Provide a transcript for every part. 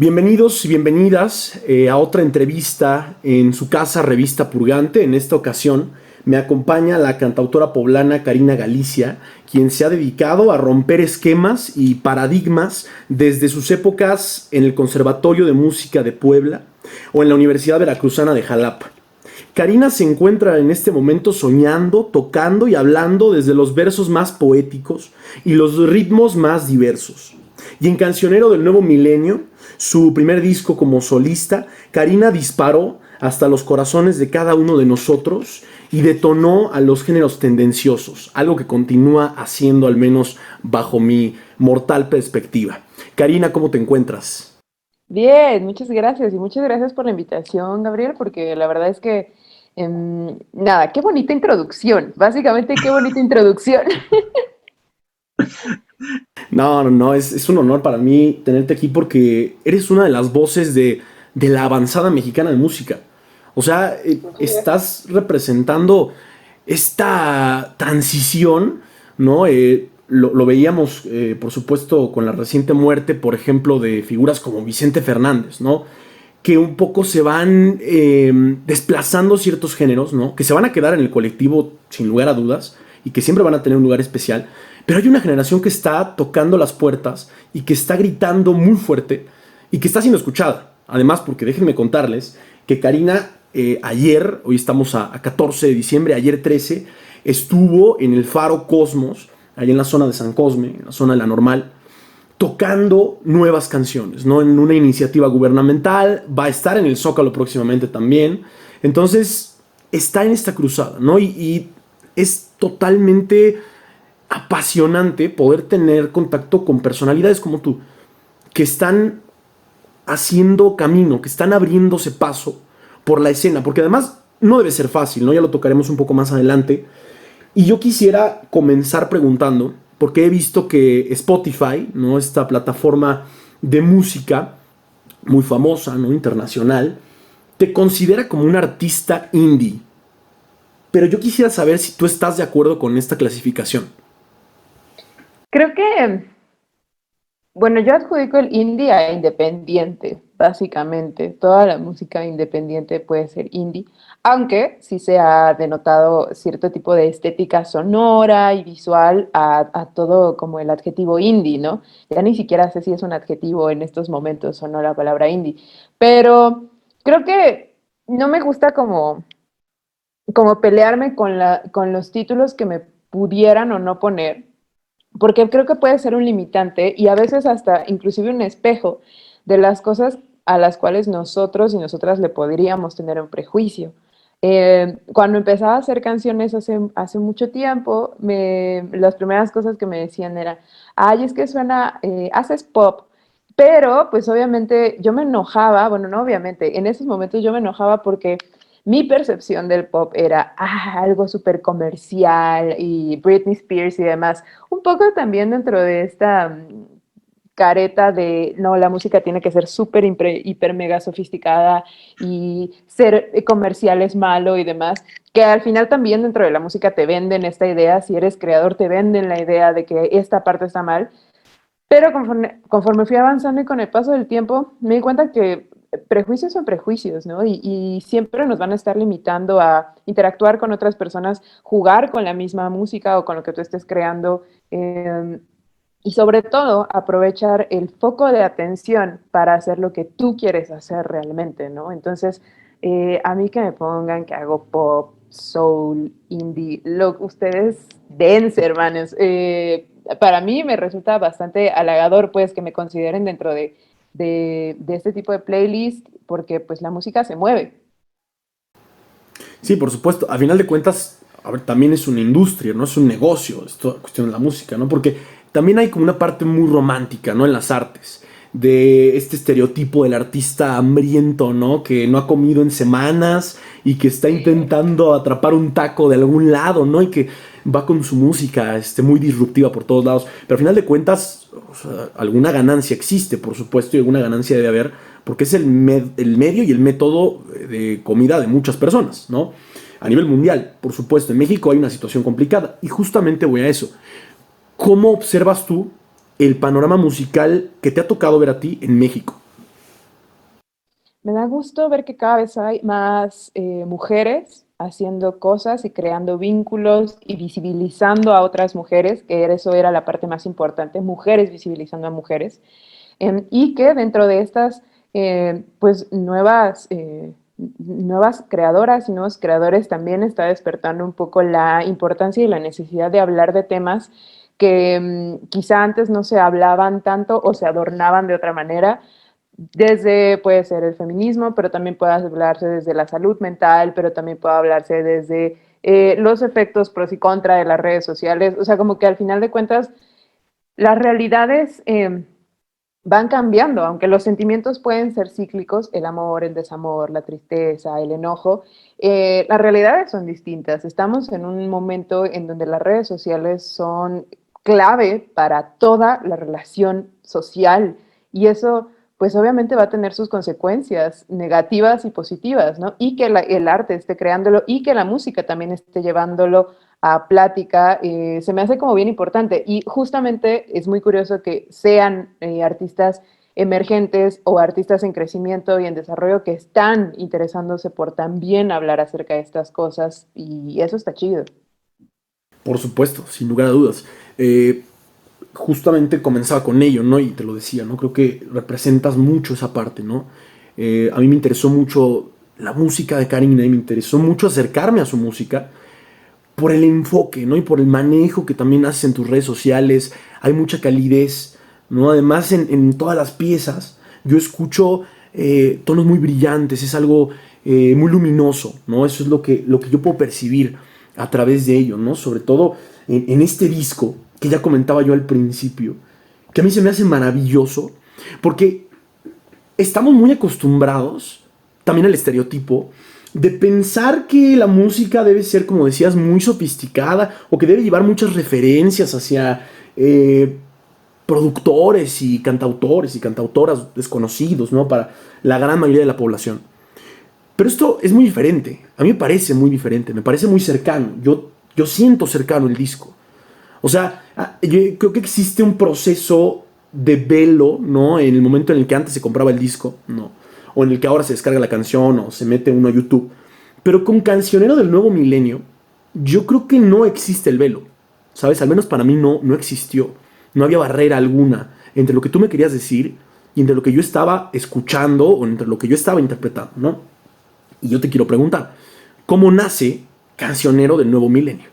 Bienvenidos y bienvenidas a otra entrevista en su casa Revista Purgante. En esta ocasión me acompaña la cantautora poblana Karina Galicia, quien se ha dedicado a romper esquemas y paradigmas desde sus épocas en el Conservatorio de Música de Puebla o en la Universidad Veracruzana de Jalapa. Karina se encuentra en este momento soñando, tocando y hablando desde los versos más poéticos y los ritmos más diversos. Y en Cancionero del Nuevo Milenio, su primer disco como solista, Karina disparó hasta los corazones de cada uno de nosotros y detonó a los géneros tendenciosos, algo que continúa haciendo al menos bajo mi mortal perspectiva. Karina, ¿cómo te encuentras? Bien, muchas gracias y muchas gracias por la invitación, Gabriel, porque la verdad es que, nada, qué bonita introducción, básicamente qué bonita introducción. No, es un honor para mí tenerte aquí porque eres una de las voces de la avanzada mexicana de música. O sea, Muchas gracias. estás representando esta transición, ¿no? Lo veíamos, por supuesto, con la reciente muerte, por ejemplo, de figuras como Vicente Fernández, ¿no? Que un poco se van desplazando ciertos géneros, ¿no? Que se van a quedar en el colectivo sin lugar a dudas y que siempre van a tener un lugar especial. Pero hay una generación que está tocando las puertas y que está gritando muy fuerte y que está siendo escuchada. Además, porque déjenme contarles que Karina ayer, hoy estamos a 14 de diciembre, ayer 13, estuvo en el Faro Cosmos, allá en la zona de San Cosme, en la zona de la Normal, tocando nuevas canciones, ¿no? En una iniciativa gubernamental, va a estar en el Zócalo próximamente también. Entonces, está en esta cruzada, ¿no? Y es totalmente apasionante poder tener contacto con personalidades como tú, que están haciendo camino, que están abriéndose paso por la escena, porque además no debe ser fácil, ¿no? Ya lo tocaremos un poco más adelante. Y yo quisiera comenzar preguntando, porque he visto que Spotify, ¿no? Esta plataforma de música muy famosa, ¿no? Internacional, te considera como un artista indie. Pero yo quisiera saber si tú estás de acuerdo con esta clasificación. Creo que, bueno, yo adjudico el indie a independiente, básicamente. Toda la música independiente puede ser indie, aunque sí se ha denotado cierto tipo de estética sonora y visual a todo como el adjetivo indie, ¿no? Ya ni siquiera sé si es un adjetivo en estos momentos o no la palabra indie, pero creo que no me gusta como pelearme con los títulos que me pudieran o no poner, porque creo que puede ser un limitante y a veces hasta inclusive un espejo de las cosas a las cuales nosotros y nosotras le podríamos tener un prejuicio. Cuando empezaba a hacer canciones hace mucho tiempo, las primeras cosas que me decían era, ay, es que suena, haces pop, pero pues obviamente yo me enojaba, bueno, no obviamente, en esos momentos yo me enojaba porque mi percepción del pop era algo súper comercial y Britney Spears y demás. Un poco también dentro de esta careta de, no, la música tiene que ser súper, hiper, mega sofisticada y ser comercial es malo y demás, que al final también dentro de la música te venden esta idea, si eres creador te venden la idea de que esta parte está mal, pero conforme fui avanzando y con el paso del tiempo, me di cuenta que prejuicios son prejuicios, ¿no? Y siempre nos van a estar limitando a interactuar con otras personas, jugar con la misma música o con lo que tú estés creando. Y sobre todo, aprovechar el foco de atención para hacer lo que tú quieres hacer realmente, ¿no? Entonces, a mí que me pongan que hago pop, soul, indie, lo que ustedes dense, hermanos. Para mí me resulta bastante halagador, pues, que me consideren dentro de este tipo de playlist, porque pues la música se mueve. Sí, por supuesto. A final de cuentas, a ver, también es una industria, ¿no? Es un negocio, es toda cuestión de la música, ¿no? Porque también hay como una parte muy romántica, ¿no? En las artes, de este estereotipo del artista hambriento, ¿no? Que no ha comido en semanas y que está intentando atrapar un taco de algún lado, ¿no? Y que va con su música, muy disruptiva por todos lados. Pero al final de cuentas, o sea, alguna ganancia existe, por supuesto, y alguna ganancia debe haber, porque es el medio y el método de comida de muchas personas, ¿no? A nivel mundial, por supuesto. En México hay una situación complicada y justamente voy a eso. ¿Cómo observas tú el panorama musical que te ha tocado ver a ti en México? Me da gusto ver que cada vez hay más mujeres haciendo cosas y creando vínculos y visibilizando a otras mujeres, que eso era la parte más importante, mujeres visibilizando a mujeres, y que dentro de estas pues nuevas creadoras y nuevos creadores también está despertando un poco la importancia y la necesidad de hablar de temas que quizá antes no se hablaban tanto o se adornaban de otra manera, desde, puede ser el feminismo, pero también puede hablarse desde la salud mental, pero también puede hablarse desde los efectos pros y contra de las redes sociales. O sea, como que al final de cuentas, las realidades van cambiando, aunque los sentimientos pueden ser cíclicos, el amor, el desamor, la tristeza, el enojo, las realidades son distintas. Estamos en un momento en donde las redes sociales son clave para toda la relación social y eso pues obviamente va a tener sus consecuencias negativas y positivas, ¿no? Y que el arte esté creándolo y que la música también esté llevándolo a plática, se me hace como bien importante. Y justamente es muy curioso que sean artistas emergentes o artistas en crecimiento y en desarrollo que están interesándose por también hablar acerca de estas cosas y eso está chido. Por supuesto, sin lugar a dudas. Justamente comenzaba con ello, ¿no? Y te lo decía, ¿no? Creo que representas mucho esa parte, ¿no? A mí me interesó mucho la música de Karina y me interesó mucho acercarme a su música por el enfoque, ¿no? Y por el manejo que también haces en tus redes sociales. Hay mucha calidez, ¿no? Además, en todas las piezas yo escucho tonos muy brillantes, es algo muy luminoso, ¿no? Eso es lo que yo puedo percibir a través de ello, ¿no? Sobre todo en este disco que ya comentaba yo al principio, que a mí se me hace maravilloso, porque estamos muy acostumbrados también al estereotipo de pensar que la música debe ser, como decías, muy sofisticada o que debe llevar muchas referencias hacia productores y cantautores y cantautoras desconocidos, ¿no? Para la gran mayoría de la población. Pero esto es muy diferente. A mí me parece muy diferente, me parece muy cercano. Yo siento cercano el disco. O sea, yo creo que existe un proceso de velo, ¿no? En el momento en el que antes se compraba el disco, ¿no? O en el que ahora se descarga la canción o se mete uno a YouTube. Pero con Cancionero del Nuevo Milenio, yo creo que no existe el velo, ¿sabes? Al menos para mí no existió. No había barrera alguna entre lo que tú me querías decir y entre lo que yo estaba escuchando o entre lo que yo estaba interpretando, ¿no? Y yo te quiero preguntar, ¿cómo nace Cancionero del Nuevo Milenio?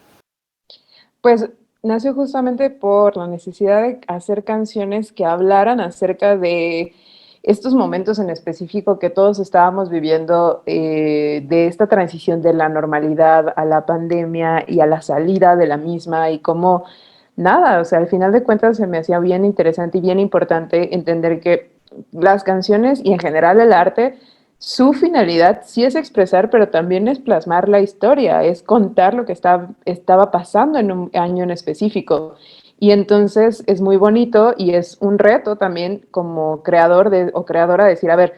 Pues nació justamente por la necesidad de hacer canciones que hablaran acerca de estos momentos en específico que todos estábamos viviendo, de esta transición de la normalidad a la pandemia y a la salida de la misma y cómo nada, o sea, al final de cuentas se me hacía bien interesante y bien importante entender que las canciones y en general el arte, su finalidad sí es expresar, pero también es plasmar la historia, es contar lo que estaba pasando en un año en específico. Y entonces es muy bonito y es un reto también como creador o creadora decir, a ver,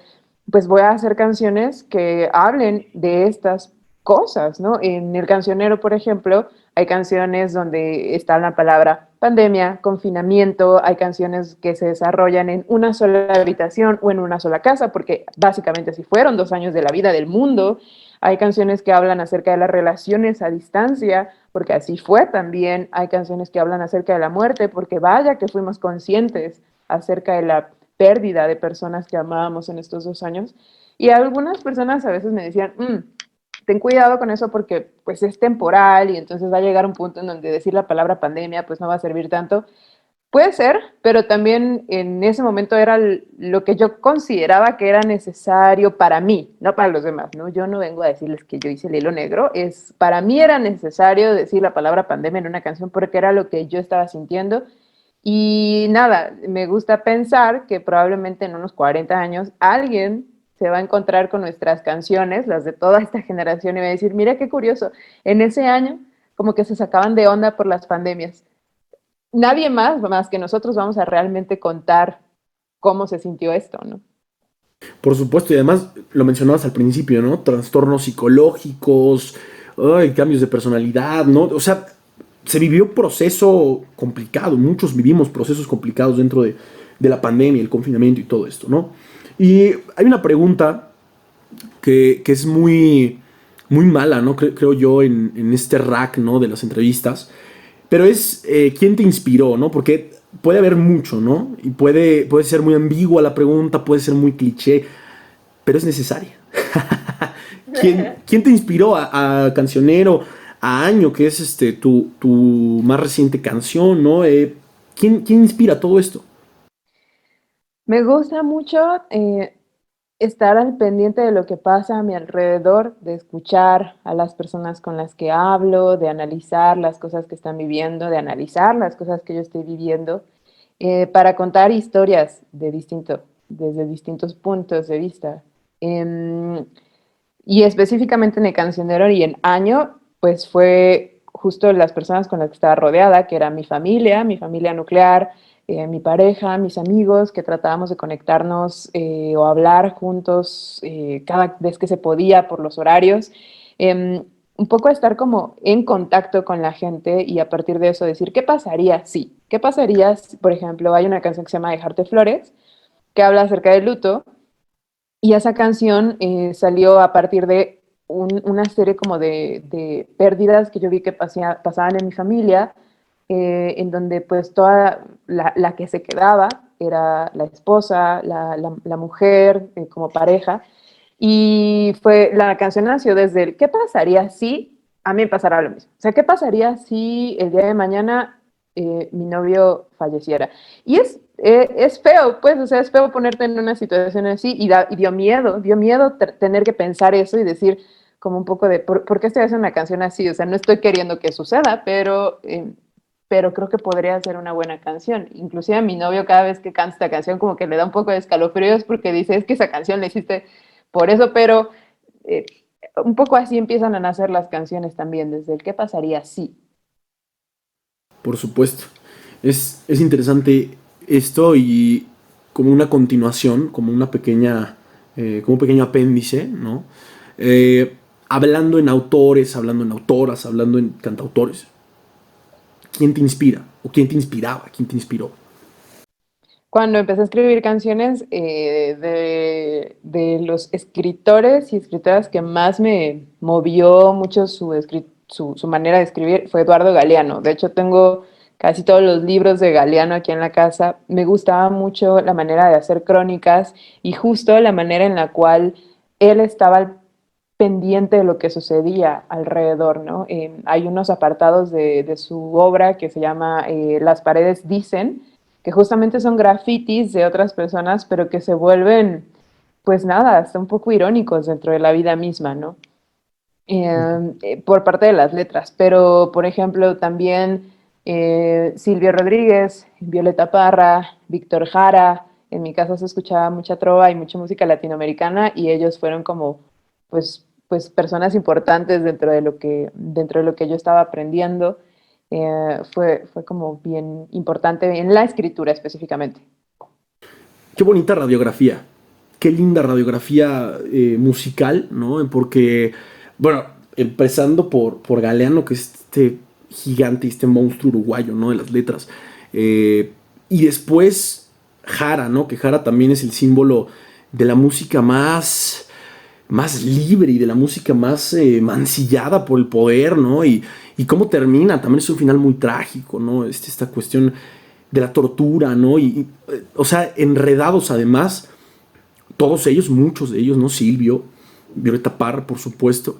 pues voy a hacer canciones que hablen de estas cosas, ¿no? En el cancionero, por ejemplo, hay canciones donde está la palabra pandemia, confinamiento, hay canciones que se desarrollan en una sola habitación o en una sola casa, porque básicamente así fueron 2 años de la vida del mundo. Hay canciones que hablan acerca de las relaciones a distancia, porque así fue también. Hay canciones que hablan acerca de la muerte, porque vaya que fuimos conscientes acerca de la pérdida de personas que amábamos en estos 2 años. Y algunas personas a veces me decían, ten cuidado con eso porque pues es temporal y entonces va a llegar un punto en donde decir la palabra pandemia pues no va a servir tanto. Puede ser, pero también en ese momento era lo que yo consideraba que era necesario para mí, no para los demás, ¿no? Yo no vengo a decirles que yo hice el hilo negro, para mí era necesario decir la palabra pandemia en una canción porque era lo que yo estaba sintiendo y nada, me gusta pensar que probablemente en unos 40 años alguien se va a encontrar con nuestras canciones, las de toda esta generación, y va a decir, mira qué curioso, en ese año como que se sacaban de onda por las pandemias. Nadie más que nosotros vamos a realmente contar cómo se sintió esto, ¿no? Por supuesto, y además lo mencionabas al principio, ¿no? Trastornos psicológicos, ay, cambios de personalidad, ¿no? O sea, se vivió un proceso complicado, muchos vivimos procesos complicados dentro de la pandemia, el confinamiento y todo esto, ¿no? Y hay una pregunta que es muy, muy mala, ¿no? Creo yo en este rack, ¿no? De las entrevistas. Pero es quién te inspiró, ¿no? Porque puede haber mucho, ¿no? Y puede ser muy ambigua la pregunta, puede ser muy cliché, pero es necesaria. ¿Quién te inspiró a Cancionero, a Año, que es tu más reciente canción, ¿no? ¿Quién inspira todo esto? Me gusta mucho estar al pendiente de lo que pasa a mi alrededor, de escuchar a las personas con las que hablo, de analizar las cosas que están viviendo, de analizar las cosas que yo estoy viviendo, para contar historias desde distintos puntos de vista. Em, y específicamente en el Cancionero y en Año, pues fue justo las personas con las que estaba rodeada, que era mi familia nuclear, mi pareja, mis amigos, que tratábamos de conectarnos o hablar juntos cada vez que se podía por los horarios. Un poco estar como en contacto con la gente y a partir de eso decir, ¿qué pasaría si? ¿Qué pasaría si, por ejemplo, hay una canción que se llama Dejarte Flores, que habla acerca del luto, y esa canción salió a partir de una serie como de pérdidas que yo vi que pasaban en mi familia, en donde pues toda la que se quedaba era la esposa, la mujer como pareja. Y la canción nació desde el, ¿qué pasaría si a mí me pasara lo mismo? O sea, ¿qué pasaría si el día de mañana mi novio falleciera? Y es feo, pues, o sea, es feo ponerte en una situación así y dio miedo tener que pensar eso y decir como un poco de, ¿por qué estoy haciendo una canción así? O sea, no estoy queriendo que suceda, pero creo que podría ser una buena canción. Inclusive a mi novio cada vez que canta esta canción como que le da un poco de escalofríos porque dice, es que esa canción la hiciste por eso, pero eh, un poco así empiezan a nacer las canciones también, desde el qué pasaría si. Por supuesto. Es interesante esto y como una continuación, como una pequeña, como un pequeño apéndice, ¿no? Hablando en autores, hablando en autoras, hablando en cantautores. ¿Quién te inspira? ¿O quién te inspiraba? ¿Quién te inspiró? Cuando empecé a escribir canciones, de los escritores y escritoras que más me movió mucho su manera de escribir fue Eduardo Galeano. De hecho, tengo casi todos los libros de Galeano aquí en la casa. Me gustaba mucho la manera de hacer crónicas y justo la manera en la cual él estaba al pendiente de lo que sucedía alrededor, ¿no? Hay unos apartados de su obra que se llama Las paredes dicen, que justamente son grafitis de otras personas, pero que se vuelven, pues nada, hasta un poco irónicos dentro de la vida misma, ¿no? Por parte de las letras. Pero, por ejemplo, también Silvio Rodríguez, Violeta Parra, Víctor Jara, en mi casa se escuchaba mucha trova y mucha música latinoamericana y ellos fueron como, pues personas importantes dentro de lo que yo estaba aprendiendo. Fue como bien importante en la escritura específicamente. Qué bonita radiografía. Qué linda radiografía musical, ¿no? Porque, bueno, empezando por Galeano, que es este gigante, este monstruo uruguayo, ¿no? De las letras. Y después Jara, ¿no? Que Jara también es el símbolo de la música más libre y de la música más mancillada por el poder, ¿no? Y cómo termina, también es un final muy trágico, ¿no? Esta cuestión de la tortura, ¿no? O sea, enredados además, todos ellos, muchos de ellos, ¿no? Silvio, Violeta Parra, por supuesto,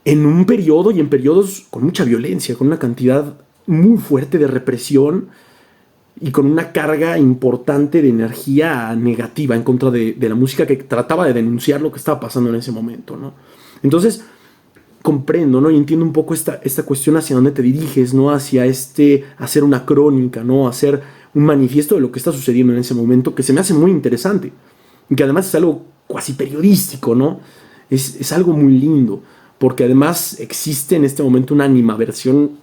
en un periodo y en periodos con mucha violencia, con una cantidad muy fuerte de represión y con una carga importante de energía negativa en contra de la música que trataba de denunciar lo que estaba pasando en ese momento, ¿no? Entonces, comprendo, ¿no? Y entiendo un poco esta cuestión hacia dónde te diriges, ¿no? Hacia hacer una crónica, ¿no? Hacer un manifiesto de lo que está sucediendo en ese momento, que se me hace muy interesante. Y que además es algo cuasi periodístico, ¿no? Es algo muy lindo, porque además existe en este momento una animaversión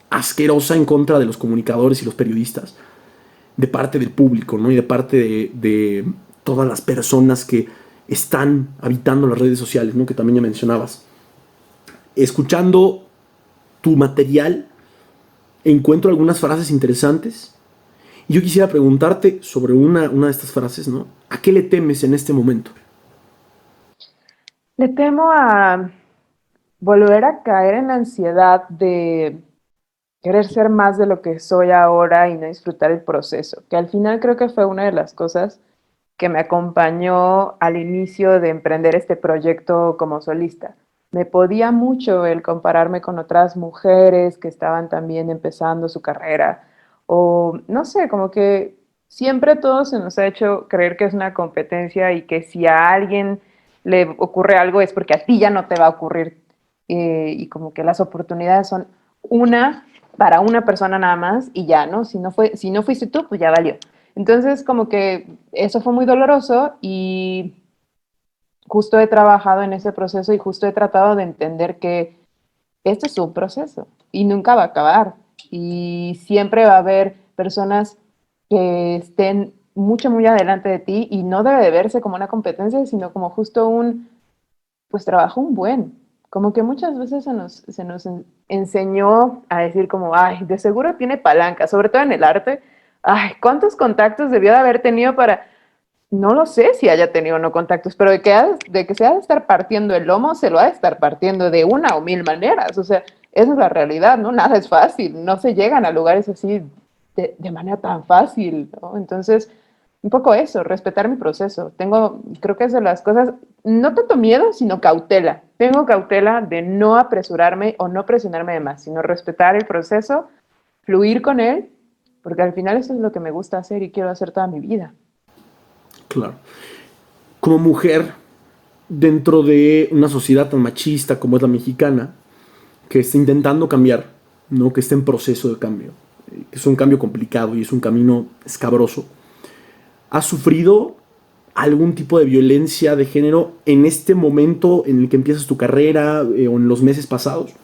asquerosa en contra de los comunicadores y los periodistas, de parte del público, ¿no? Y de parte de todas las personas que están habitando las redes sociales, ¿no? Que también ya mencionabas. Escuchando tu material, encuentro algunas frases interesantes. Y yo quisiera preguntarte sobre una de estas frases, ¿no? ¿A qué le temes en este momento? Le temo a volver a caer en la ansiedad de querer ser más de lo que soy ahora y no disfrutar el proceso, que al final creo que fue una de las cosas que me acompañó al inicio de emprender este proyecto como solista. Me podía mucho el compararme con otras mujeres que estaban también empezando su carrera o no sé, como que siempre todo se nos ha hecho creer que es una competencia y que si a alguien le ocurre algo es porque a ti ya no te va a ocurrir y como que las oportunidades son una para una persona nada más y ya, ¿no? Si no fuiste tú, pues ya valió. Entonces, como que eso fue muy doloroso y justo he trabajado en ese proceso y justo he tratado de entender que esto es un proceso y nunca va a acabar. Y siempre va a haber personas que estén mucho, muy adelante de ti y no debe de verse como una competencia, sino como justo un, pues trabajo un buen. Como que muchas veces se nos enseñó a decir como, ay, de seguro tiene palanca, sobre todo en el arte. Ay, ¿cuántos contactos debió de haber tenido para, no lo sé si haya tenido o no contactos, pero de que se ha de estar partiendo el lomo, se lo ha de estar partiendo de una o mil maneras. O sea, esa es la realidad, ¿no? Nada es fácil, no se llegan a lugares así de manera tan fácil, ¿no? Entonces, un poco eso, respetar mi proceso. Creo que es de las cosas, no tanto miedo, sino cautela. Tengo cautela de no apresurarme o no presionarme de más, sino respetar el proceso, fluir con él, porque al final eso es lo que me gusta hacer y quiero hacer toda mi vida. Claro. Como mujer, dentro de una sociedad tan machista como es la mexicana, que está intentando cambiar, ¿no? Que está en proceso de cambio, que es un cambio complicado y es un camino escabroso. ¿Has sufrido algún tipo de violencia de género en este momento en el que empiezas tu carrera o en los meses pasados?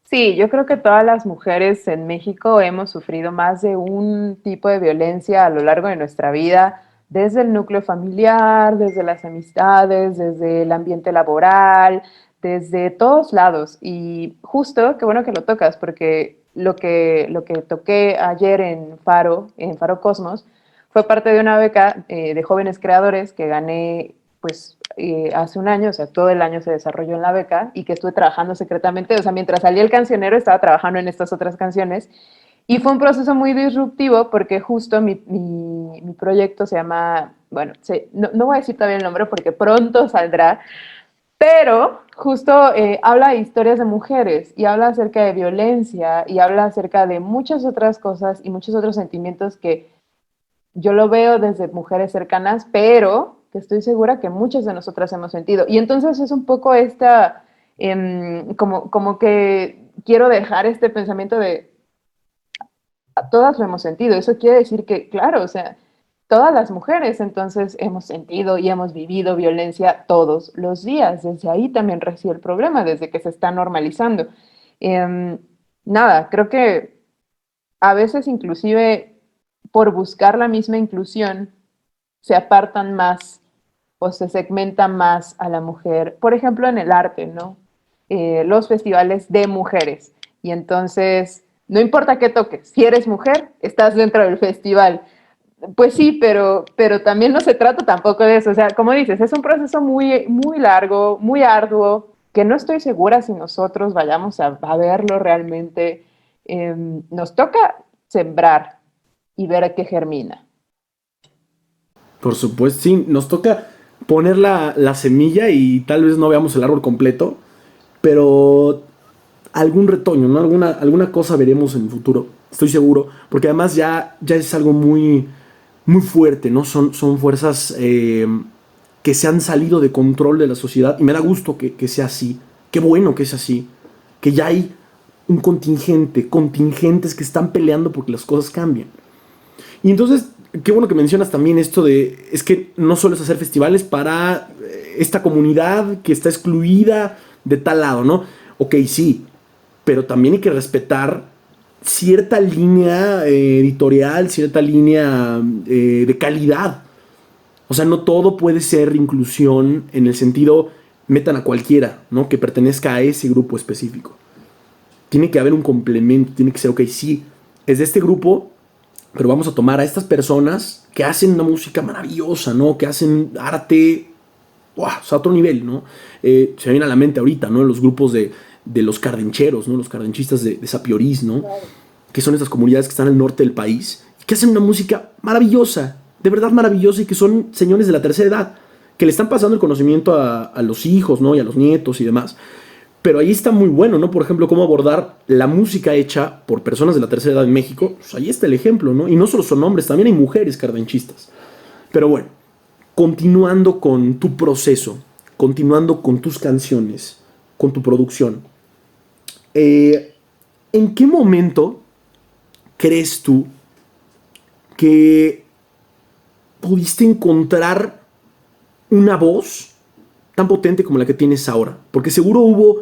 Sí, yo creo que todas las mujeres en México hemos sufrido más de un tipo de violencia a lo largo de nuestra vida, desde el núcleo familiar, desde las amistades, desde el ambiente laboral, desde todos lados. Y justo, qué bueno que lo tocas, porque lo que toqué ayer en Faro Cosmos, fue parte de una beca de jóvenes creadores que gané pues hace un año, o sea, todo el año se desarrolló en la beca y que estuve trabajando secretamente, o sea, mientras salía el cancionero estaba trabajando en estas otras canciones y fue un proceso muy disruptivo porque justo mi proyecto se llama, bueno, no voy a decir todavía el nombre porque pronto saldrá, pero justo habla de historias de mujeres y habla acerca de violencia y habla acerca de muchas otras cosas y muchos otros sentimientos que yo lo veo desde mujeres cercanas, pero que estoy segura que muchas de nosotras hemos sentido. Y entonces es un poco como que quiero dejar este pensamiento de, todas lo hemos sentido. Eso quiere decir que, claro, o sea, todas las mujeres entonces hemos sentido y hemos vivido violencia todos los días. Desde ahí también recibe el problema, desde que se está normalizando. Eh, nada, creo que a veces inclusive por buscar la misma inclusión se apartan más o se segmenta más a la mujer, por ejemplo en el arte, ¿no? Los festivales de mujeres. Y entonces, no importa qué toques, si eres mujer, estás dentro del festival. Pues sí, pero también no se trata tampoco de eso. O sea, como dices, es un proceso muy, muy largo, muy arduo, que no estoy segura si nosotros vayamos a verlo realmente. Nos toca sembrar y ver a qué germina. Por supuesto, sí, nos toca poner la semilla y tal vez no veamos el árbol completo, pero algún retoño, ¿no? Alguna cosa veremos en el futuro, estoy seguro, porque además ya es algo muy, muy fuerte, ¿no? Son fuerzas que se han salido de control de la sociedad y me da gusto que sea así, qué bueno que es así, que ya hay un contingente, contingentes que están peleando porque las cosas cambien. Y entonces, qué bueno que mencionas también esto de, es que no solo es hacer festivales para esta comunidad que está excluida de tal lado, ¿no? Ok, sí, pero también hay que respetar cierta línea editorial, cierta línea de calidad. O sea, no todo puede ser inclusión en el sentido, metan a cualquiera, ¿no? Que pertenezca a ese grupo específico. Tiene que haber un complemento, tiene que ser, ok, sí, es de este grupo, pero vamos a tomar a estas personas que hacen una música maravillosa, ¿no? Que hacen arte ¡guau! O sea, otro nivel, ¿no? Se me viene a la mente ahorita, ¿no? Los grupos de los cardencheros, ¿no? Los cardenchistas de Sapiorís, ¿no? Claro. Que son estas comunidades que están al norte del país, que hacen una música maravillosa, de verdad maravillosa, y que son señores de la tercera edad, que le están pasando el conocimiento a los hijos, ¿no? Y a los nietos y demás. Pero ahí está muy bueno, ¿no? Por ejemplo, cómo abordar la música hecha por personas de la tercera edad en México. Pues ahí está el ejemplo, ¿no? Y no solo son hombres, también hay mujeres cardenchistas. Pero bueno, continuando con tu proceso, continuando con tus canciones, con tu producción, eh, ¿en qué momento crees tú que pudiste encontrar una voz tan potente como la que tienes ahora? Porque seguro hubo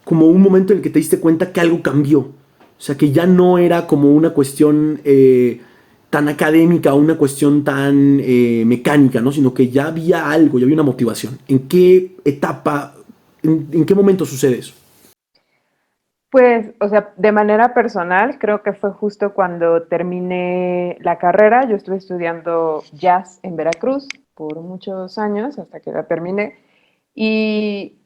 como un momento en el que te diste cuenta que algo cambió. O sea, que ya no era como una cuestión tan académica, una cuestión tan mecánica, ¿no? Sino que ya había algo, ya había una motivación. ¿En qué etapa, en qué momento sucede eso? Pues, o sea, de manera personal, creo que fue justo cuando terminé la carrera. Yo estuve estudiando jazz en Veracruz por muchos años hasta que la terminé. Y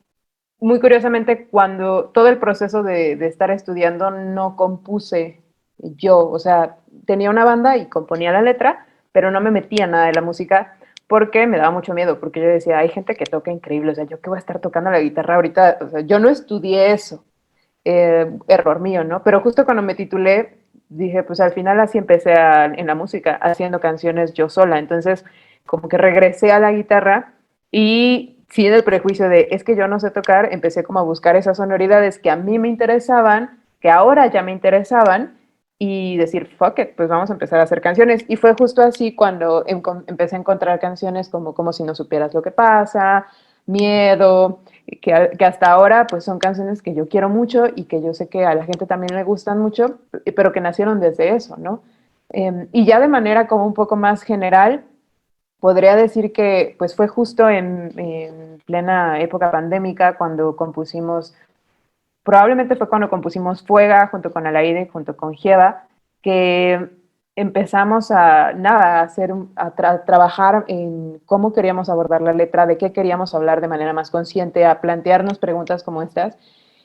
muy curiosamente, cuando todo el proceso de estar estudiando no compuse yo, o sea, tenía una banda y componía la letra, pero no me metía nada de la música porque me daba mucho miedo, porque yo decía, hay gente que toca increíble, o sea, yo qué voy a estar tocando la guitarra ahorita, o sea, yo no estudié eso, error mío, ¿no? Pero justo cuando me titulé, dije, pues al final así empecé en la música, haciendo canciones yo sola, entonces como que regresé a la guitarra y sin el prejuicio de, es que yo no sé tocar, empecé como a buscar esas sonoridades que a mí me interesaban, que ahora ya me interesaban, y decir, fuck it, pues vamos a empezar a hacer canciones. Y fue justo así cuando empecé a encontrar canciones como Si no supieras lo que pasa, Miedo, que hasta ahora pues son canciones que yo quiero mucho y que yo sé que a la gente también le gustan mucho, pero que nacieron desde eso, ¿no? Y ya de manera como un poco más general, podría decir que pues fue justo en plena época pandémica cuando compusimos, probablemente fue cuando compusimos Fuega junto con Alaide, junto con Jeva, que empezamos a, nada, a, hacer, trabajar en cómo queríamos abordar la letra, de qué queríamos hablar de manera más consciente, a plantearnos preguntas como estas,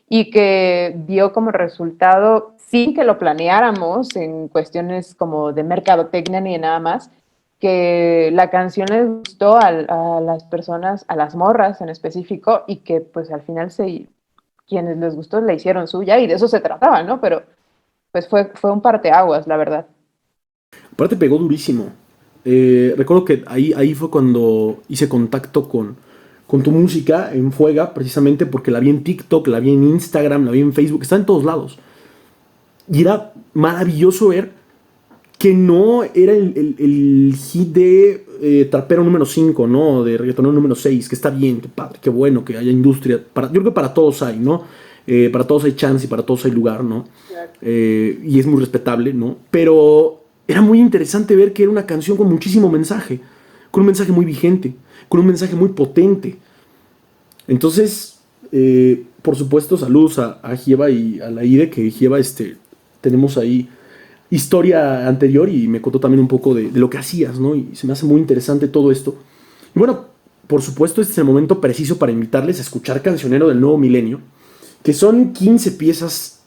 y que dio como resultado, sin que lo planeáramos en cuestiones como de mercadotecnia ni de nada más, que la canción les gustó a las personas, a las morras en específico, y que pues al final quienes les gustó la hicieron suya, y de eso se trataba, ¿no? Pero pues fue un parteaguas, la verdad. Aparte pegó durísimo. Recuerdo que ahí fue cuando hice contacto con tu música en Fuega, precisamente porque la vi en TikTok, la vi en Instagram, la vi en Facebook, está en todos lados. Y era maravilloso ver que no era el hit de trapero número 5, ¿no? De reggaetonero número 6, que está bien, que padre, qué bueno que haya industria. Yo creo que para todos hay, ¿no? Para todos hay chance y para todos hay lugar, ¿no? Claro. Y es muy respetable, ¿no? Pero era muy interesante ver que era una canción con muchísimo mensaje, con un mensaje muy vigente, con un mensaje muy potente. Entonces, por supuesto, saludos a Gieva y a la IDE, que Gieva, tenemos ahí historia anterior y me contó también un poco de lo que hacías, ¿no? Y se me hace muy interesante todo esto. Y bueno, por supuesto, este es el momento preciso para invitarles a escuchar Cancionero del Nuevo Milenio, que son 15 piezas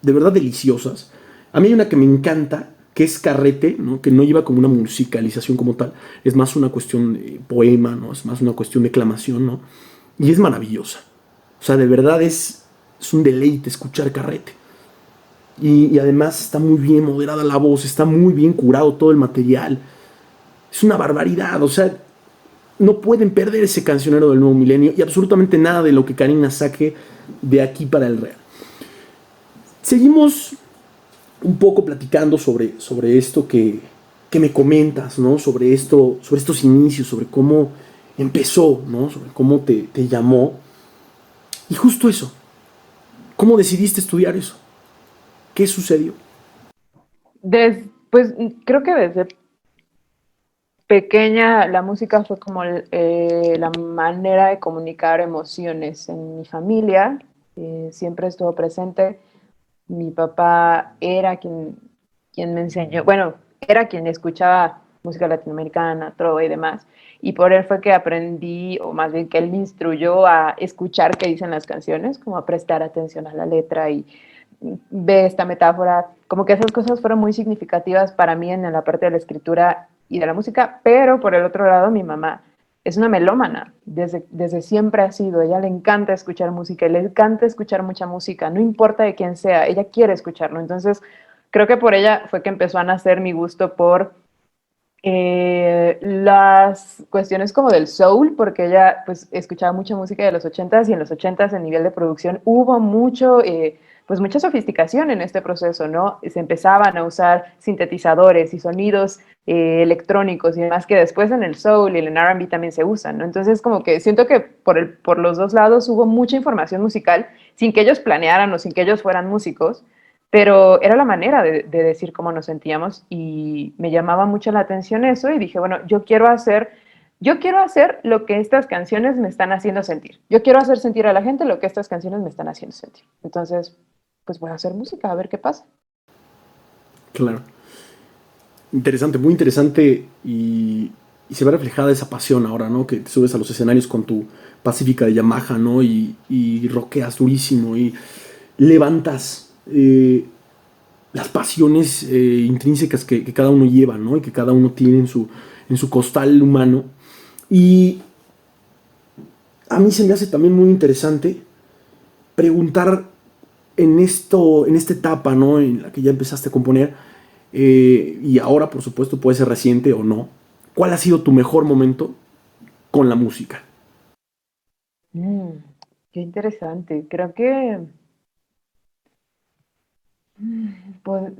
de verdad deliciosas. A mí hay una que me encanta, que es Carrete, ¿no? Que no lleva como una musicalización como tal, es más una cuestión de poema, ¿no? Es más una cuestión de declamación, ¿no? Y es maravillosa. O sea, de verdad es un deleite escuchar Carrete. Y además está muy bien moderada la voz, está muy bien curado todo el material. Es una barbaridad, o sea, no pueden perder ese cancionero del nuevo milenio y absolutamente nada de lo que Karina saque de aquí para el Real. Seguimos un poco platicando sobre esto que me comentas, ¿no? Sobre estos inicios, sobre cómo empezó, ¿no? Sobre cómo te llamó. Y justo eso, ¿cómo decidiste estudiar eso? ¿Qué sucedió? Pues creo que desde pequeña la música fue como la manera de comunicar emociones en mi familia. Siempre estuvo presente. Mi papá era quien me enseñó, bueno, era quien escuchaba música latinoamericana, trova y demás. Y por él fue que aprendí, o más bien que él me instruyó a escuchar qué dicen las canciones, como a prestar atención a la letra y ve esta metáfora. Como que esas cosas fueron muy significativas para mí en la parte de la escritura y de la música, pero por el otro lado mi mamá es una melómana, desde siempre ha sido, ella le encanta escuchar música, le encanta escuchar mucha música, no importa de quién sea, ella quiere escucharlo. Entonces creo que por ella fue que empezó a nacer mi gusto por las cuestiones como del soul, porque ella pues escuchaba mucha música de los ochentas y en los ochentas en nivel de producción hubo mucho, pues mucha sofisticación en este proceso, ¿no? Se empezaban a usar sintetizadores y sonidos electrónicos y demás que después en el soul y en el R&B también se usan, ¿no? Entonces como que siento que por los dos lados hubo mucha información musical sin que ellos planearan o sin que ellos fueran músicos, pero era la manera de decir cómo nos sentíamos y me llamaba mucho la atención eso y dije, bueno, yo quiero hacer lo que estas canciones me están haciendo sentir. Yo quiero hacer sentir a la gente lo que estas canciones me están haciendo sentir. Entonces, pues voy a hacer música, a ver qué pasa. Claro. Interesante, muy interesante y se ve reflejada esa pasión ahora, ¿no? Que te subes a los escenarios con tu Pacífica de Yamaha, ¿no? Y rockeas durísimo y levantas las pasiones intrínsecas que cada uno lleva, ¿no? Y que cada uno tiene en su costal humano. Y a mí se me hace también muy interesante preguntar en esta etapa, ¿no? En la que ya empezaste a componer, y ahora, por supuesto, puede ser reciente o no. ¿Cuál ha sido tu mejor momento con la música? Mm, qué interesante. Creo que pues,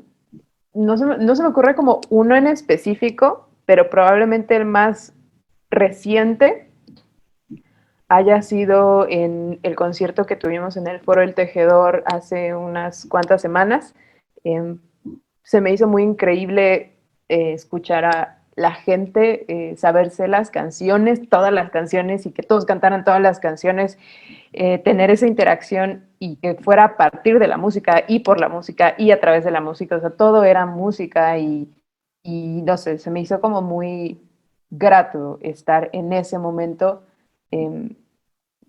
no se me ocurre como uno en específico, pero probablemente el más reciente haya sido en el concierto que tuvimos en el Foro El Tejedor hace unas cuantas semanas. Eh, Se me hizo muy increíble escuchar a la gente saberse las canciones, todas las canciones y que todos cantaran todas las canciones, tener esa interacción y que fuera a partir de la música y por la música y a través de la música, o sea, todo era música y no sé, se me hizo como muy grato estar en ese momento, eh,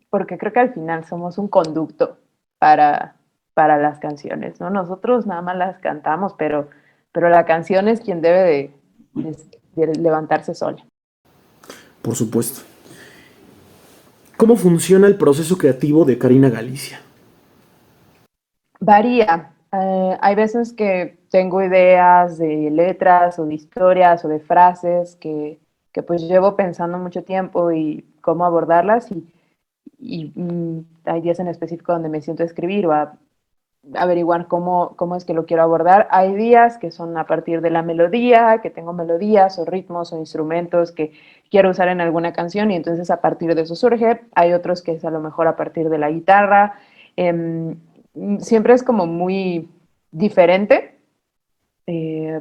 porque creo que al final somos un conducto para, para las canciones, ¿no? Nosotros nada más las cantamos, pero la canción es quien debe de levantarse sola. Por supuesto. ¿Cómo funciona el proceso creativo de Karina Galicia? Varía. Hay veces que tengo ideas de letras o de historias o de frases que pues llevo pensando mucho tiempo y cómo abordarlas y hay días en específico donde me siento a escribir o a averiguar cómo es que lo quiero abordar. Hay días que son a partir de la melodía, que tengo melodías o ritmos o instrumentos que quiero usar en alguna canción y entonces a partir de eso surge. Hay otros que es a lo mejor a partir de la guitarra. Eh, Siempre es como muy diferente,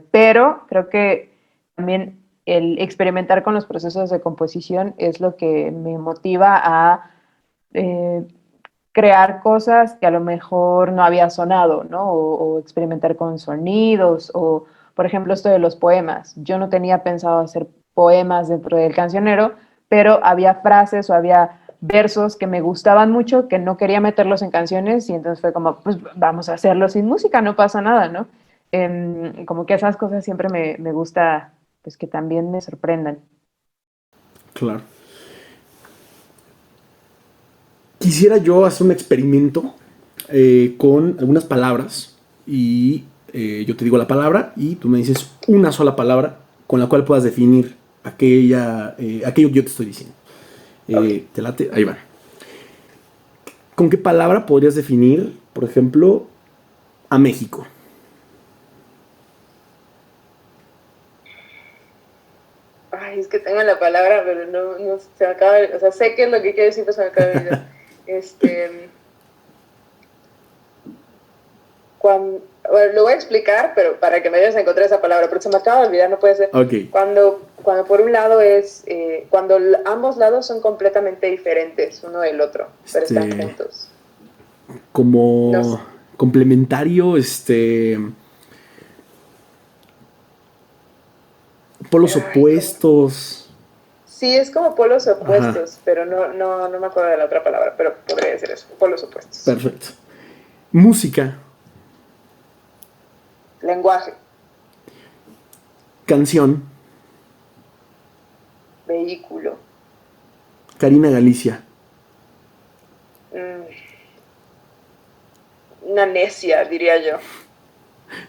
pero creo que también el experimentar con los procesos de composición es lo que me motiva a eh, crear cosas que a lo mejor no había sonado, ¿no? O experimentar con sonidos, o por ejemplo esto de los poemas. Yo no tenía pensado hacer poemas dentro del cancionero, pero había frases o había versos que me gustaban mucho, que no quería meterlos en canciones y entonces fue como, pues vamos a hacerlo sin música, no pasa nada, ¿no? Como que esas cosas siempre me gusta, pues que también me sorprendan. Claro. Quisiera yo hacer un experimento con algunas palabras y yo te digo la palabra y tú me dices una sola palabra con la cual puedas definir aquello que yo te estoy diciendo. Okay. ¿Te late? Ahí va. ¿Con qué palabra podrías definir, por ejemplo, a México? Ay, es que tengo la palabra, pero no se me acaba, o sea, sé qué es lo que quiero decir, pero se me acaba de olvidar. Este, bueno, lo voy a explicar, pero para que me ayudes a encontrar esa palabra, pero se me acaba de olvidar, no puede ser. Ok. Cuando por un lado cuando ambos lados son completamente diferentes uno del otro, pero están juntos. No Como sé. complementario, Polos pero ay, opuestos. sí, es como polos Ajá, opuestos, pero no me acuerdo de la otra palabra, pero podría decir eso, polos opuestos. perfecto. Música, Lenguaje, canción, vehículo, Karina Galicia. mm, una necia, diría yo.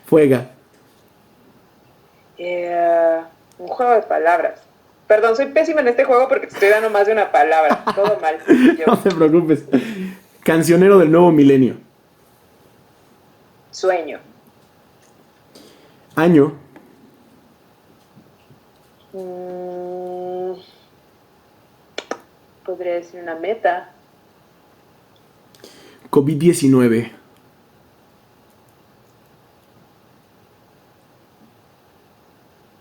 Juega. Eh, un juego de palabras. Perdón, soy pésima en este juego porque te estoy dando más de una palabra. Todo mal, No yo. te preocupes. Cancionero del nuevo milenio. Sueño. Año, Mm, podría decir una meta. COVID-19.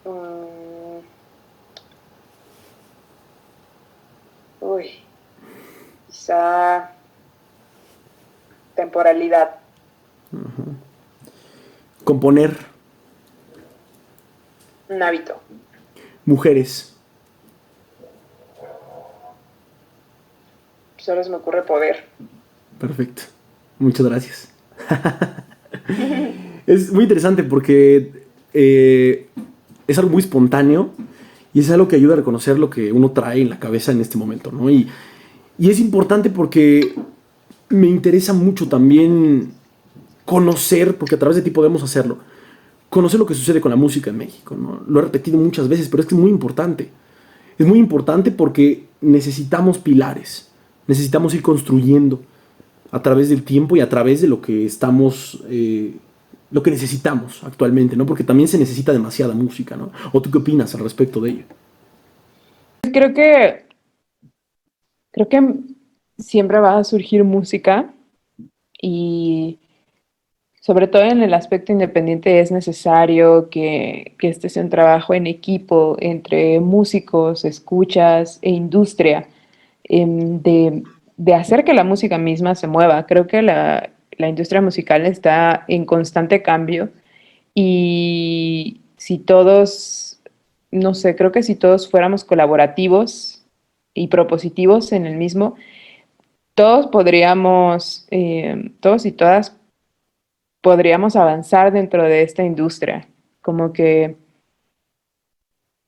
Mm, uy, quizá temporalidad. Componer. Un hábito. Mujeres. Solo se me ocurre poder. Perfecto. Muchas gracias. Es muy interesante porque es algo muy espontáneo y es algo que ayuda a reconocer lo que uno trae en la cabeza en este momento, ¿no? Y es importante porque me interesa mucho también conocer, porque a través de ti podemos hacerlo, conocer lo que sucede con la música en México, ¿no? Lo he repetido muchas veces, pero es que es muy importante. Es muy importante porque necesitamos pilares, necesitamos ir construyendo a través del tiempo y a través de lo que estamos, lo que necesitamos actualmente, ¿no? Porque también se necesita demasiada música, ¿no? ¿O tú qué opinas al respecto de ello? Creo que, creo que siempre va a surgir música y sobre todo en el aspecto independiente es necesario que este sea un trabajo en equipo entre músicos, escuchas e industria, de hacer que la música misma se mueva. Creo que la industria musical está en constante cambio y si todos, no sé, creo que si todos fuéramos colaborativos y propositivos en el mismo, todos podríamos, todos y todas podríamos avanzar dentro de esta industria. Como que,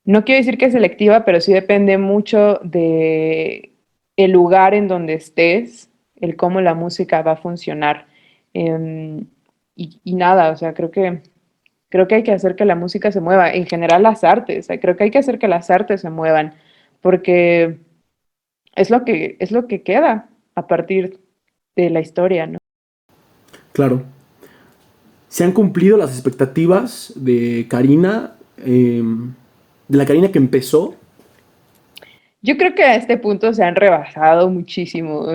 no quiero decir que es selectiva, pero sí depende mucho de el lugar en donde estés, el cómo la música va a funcionar. Eh, y nada, o sea, creo que hay que hacer que la música se mueva. En general las artes, creo que hay que hacer que las artes se muevan, porque es lo que queda a partir de la historia, ¿no? Claro. ¿Se han cumplido las expectativas de Karina, de la Karina que empezó? Yo creo que a este punto se han rebasado muchísimo.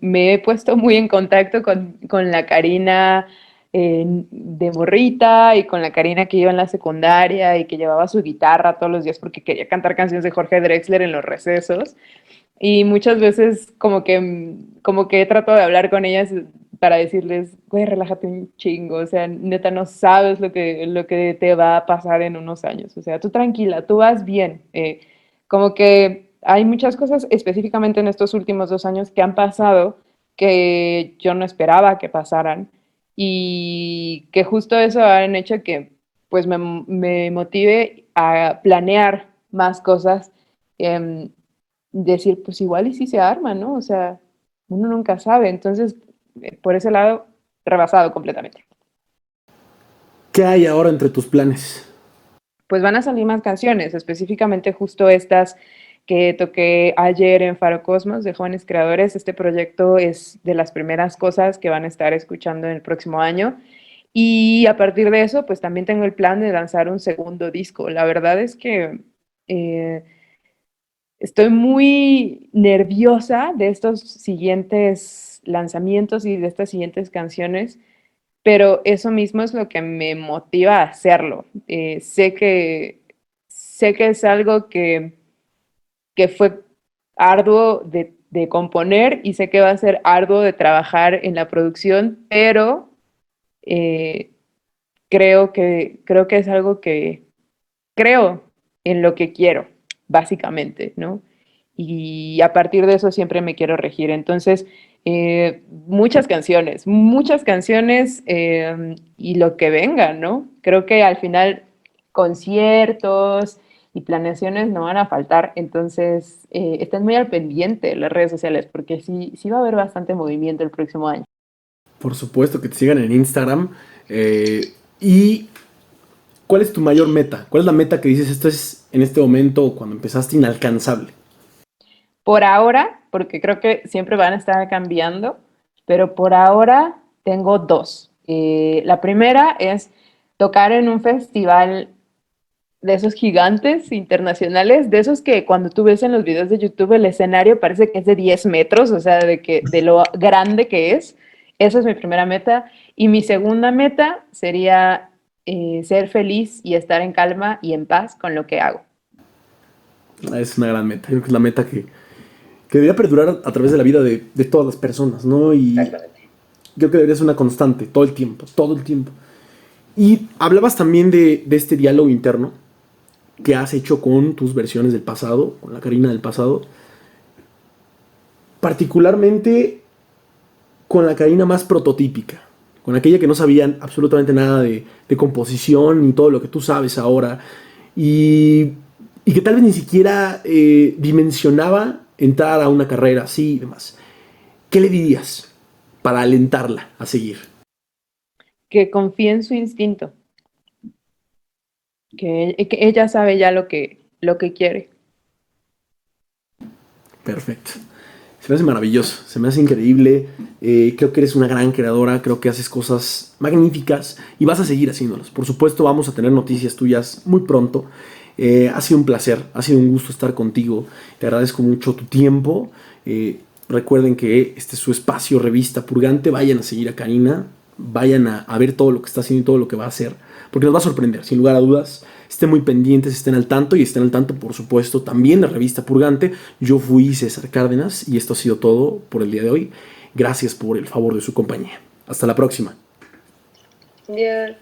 Me he puesto muy en contacto con la Karina de morrita y con la Karina que iba en la secundaria y que llevaba su guitarra todos los días porque quería cantar canciones de Jorge Drexler en los recesos. Y muchas veces como que he tratado de hablar con ellas para decirles, güey, relájate un chingo, o sea, neta, no sabes lo que te va a pasar en unos años, o sea, tú tranquila, tú vas bien. Como que hay muchas cosas específicamente en estos últimos 2 años que han pasado que yo no esperaba que pasaran y que justo eso han hecho que pues me motive a planear más cosas. eh, Decir, pues igual y si se arma, ¿no? O sea, uno nunca sabe. Entonces, por ese lado, rebasado completamente. ¿Qué hay ahora entre tus planes? Pues van a salir más canciones, específicamente justo estas que toqué ayer en Faro Cosmos de Jóvenes Creadores. Este proyecto es de las primeras cosas que van a estar escuchando en el próximo año. Y a partir de eso, pues también tengo el plan de lanzar un segundo disco. La verdad es que eh, estoy muy nerviosa de estos siguientes lanzamientos y de estas siguientes canciones, pero eso mismo es lo que me motiva a hacerlo. Sé que es algo que fue arduo de componer y sé que va a ser arduo de trabajar en la producción, pero eh, creo que es algo que creo en lo que quiero, básicamente, ¿no? Y a partir de eso siempre me quiero regir. Entonces, muchas canciones y lo que venga, ¿no? Creo que al final conciertos y planeaciones no van a faltar, entonces estén muy al pendiente de las redes sociales porque sí va a haber bastante movimiento el próximo año. Por supuesto que te sigan en Instagram. ¿Y cuál es tu mayor meta? ¿Cuál es la meta que dices esto es en este momento cuando empezaste inalcanzable? Por ahora, porque creo que siempre van a estar cambiando, pero por ahora tengo dos. La primera es tocar en un festival de esos gigantes internacionales, de esos que cuando tú ves en los videos de YouTube el escenario parece que es de 10 metros, o sea, de lo grande que es. Esa es mi primera meta. Y mi segunda meta sería ser feliz y estar en calma y en paz con lo que hago. Es una gran meta. Yo creo que es la meta que debería perdurar a través de la vida de todas las personas, ¿no? Y creo que debería ser una constante, todo el tiempo, todo el tiempo. Y hablabas también de este diálogo interno que has hecho con tus versiones del pasado, con la Karina del pasado, particularmente con la Karina más prototípica, con aquella que no sabía absolutamente nada de composición ni todo lo que tú sabes ahora, y, y que tal vez ni siquiera dimensionaba entrar a una carrera así y demás. ¿Qué le dirías para alentarla a seguir? Que confíe en su instinto, que ella sabe ya lo que quiere. Perfecto. Se me hace maravilloso, se me hace increíble. Creo que eres una gran creadora, creo que haces cosas magníficas y vas a seguir haciéndolas. Por supuesto, vamos a tener noticias tuyas muy pronto. Ha sido un placer, ha sido un gusto estar contigo. Te agradezco mucho tu tiempo. Recuerden que este es su espacio Revista Purgante. Vayan a seguir a Karina, vayan a ver todo lo que está haciendo y todo lo que va a hacer, porque nos va a sorprender, sin lugar a dudas. Estén muy pendientes, estén al tanto y estén al tanto, por supuesto, también de Revista Purgante. Yo fui César Cárdenas y esto ha sido todo por el día de hoy. Gracias por el favor de su compañía. Hasta la próxima. Dios.